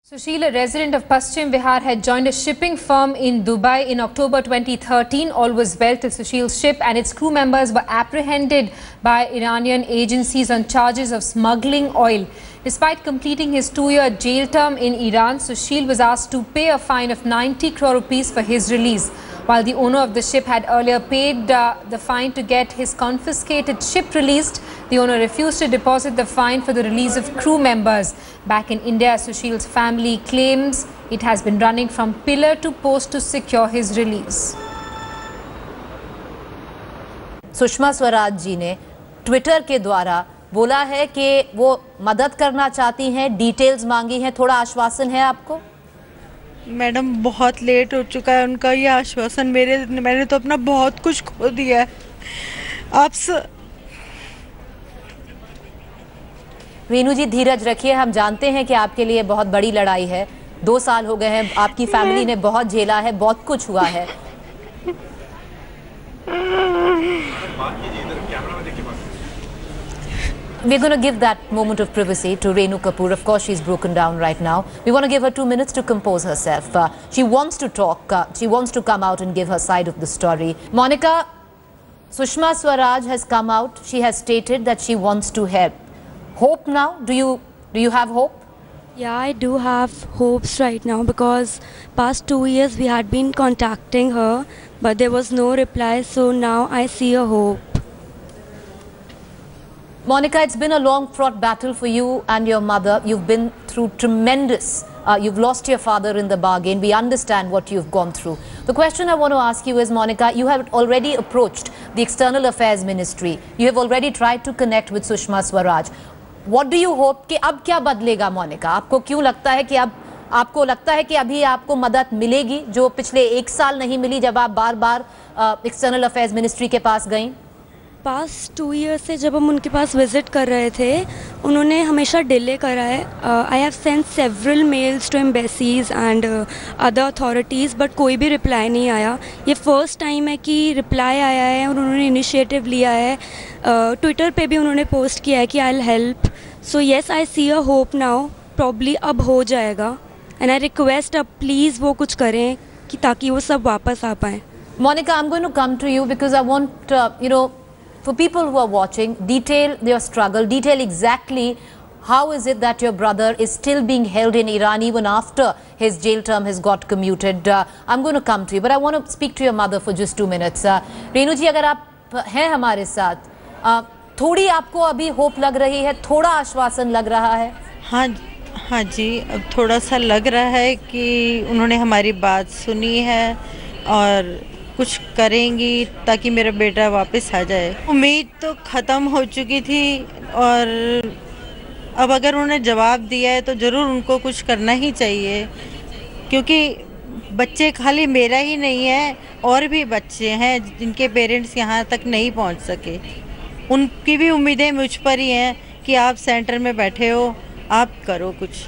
Sushil, a resident of Paschim Vihar, had joined a shipping firm in Dubai in October 2013. All was well till Sushil's ship and its crew members were apprehended by Iranian agencies on charges of smuggling oil. Despite completing his 2-year jail term in Iran, Sushil was asked to pay a fine of 90 crore rupees for his release. While the owner of the ship had earlier paid the fine to get his confiscated ship released, the owner refused to deposit the fine for the release of crew members. Back in India, Sushil's family claims it has been running from pillar to post to secure his release. Sushma Swaraj ji ने Twitter के द्वारा बोला है कि वो मदद करना चाहती हैं, डिटेल्स मांगी हैं। थोड़ा आश्वासन है आपको? मैडम, बहुत लेट हो चुका है उनका ये आश्वासन। मैंने तो अपना बहुत कुछ खो दिया है। रेनू जी, धीरज रखिए। हम जानते हैं कि आपके लिए बहुत बड़ी लड़ाई है। 2 साल हो गए हैं, आपकी फैमिली ने बहुत झेला है, बहुत कुछ हुआ है। We're going to give that moment of privacy to Renu Kapoor. Of course, she's broken down right now. We want to give her 2 minutes to compose herself. She wants to talk. She wants to come out and give her side of the story. Monica, Sushma Swaraj has come out. She has stated that she wants to help. Hope now? Do you have hope? Yeah, I do have hopes right now because past 2 years we had been contacting her, but there was no reply. So now I see a hope. Monica, it's been a long fraught battle for you and your mother. You've been through tremendous. You've lost your father in the bargain. We understand what you've gone through. The question I want to ask you is, Monica, you have already approached the External Affairs Ministry. You have already tried to connect with Sushma Swaraj. What do you hope कि अब क्या बदलेगा मोनिका? आपको क्यों लगता है कि अब आपको लगता है कि अभी आपको मदद मिलेगी जो पिछले 1 साल नहीं मिली जब आप बार-बार एक्सटर्नल अफेयर्स मिनिस्ट्री के पास गईं? पास्ट 2 ईयर से जब हम उनके पास विजिट कर रहे थे, उन्होंने हमेशा डिले करा है। I have sent several mails to embassies and other authorities, but कोई भी रिप्लाई नहीं आया। ये फर्स्ट टाइम है कि रिप्लाई आया है और उन्होंने इनिशिएटिव लिया है। ट्विटर पे भी उन्होंने पोस्ट किया है कि I will help. So yes, I see a hope now. Probably अब हो जाएगा एंड आई रिक्वेस्ट अब प्लीज़ वो कुछ करें कि ताकि वो सब वापस आ पाएँ। Monica, I'm going to come to you because I want, for people who are watching, detail your struggle, detail exactly how is it that your brother is still being held in Iran even after his jail term has got commuted. I'm going to come to you, but I want to speak to your mother for just 2 minutes. Renu जी, अगर आप हैं हमारे साथ, थोड़ी आपको अभी hope लग रही है, थोड़ा आश्वासन लग रहा है? हाँ जी, अब थोड़ा सा लग रहा है कि उन्होंने हमारी बात सुनी है और कुछ करेंगी ताकि मेरा बेटा वापस आ जाए। उम्मीद तो ख़त्म हो चुकी थी और अब अगर उन्होंने जवाब दिया है तो ज़रूर उनको कुछ करना ही चाहिए, क्योंकि बच्चे खाली मेरा ही नहीं है, और भी बच्चे हैं जिनके पेरेंट्स यहाँ तक नहीं पहुँच सके। उनकी भी उम्मीदें मुझ पर ही हैं कि आप सेंटर में बैठे हो, आप करो कुछ।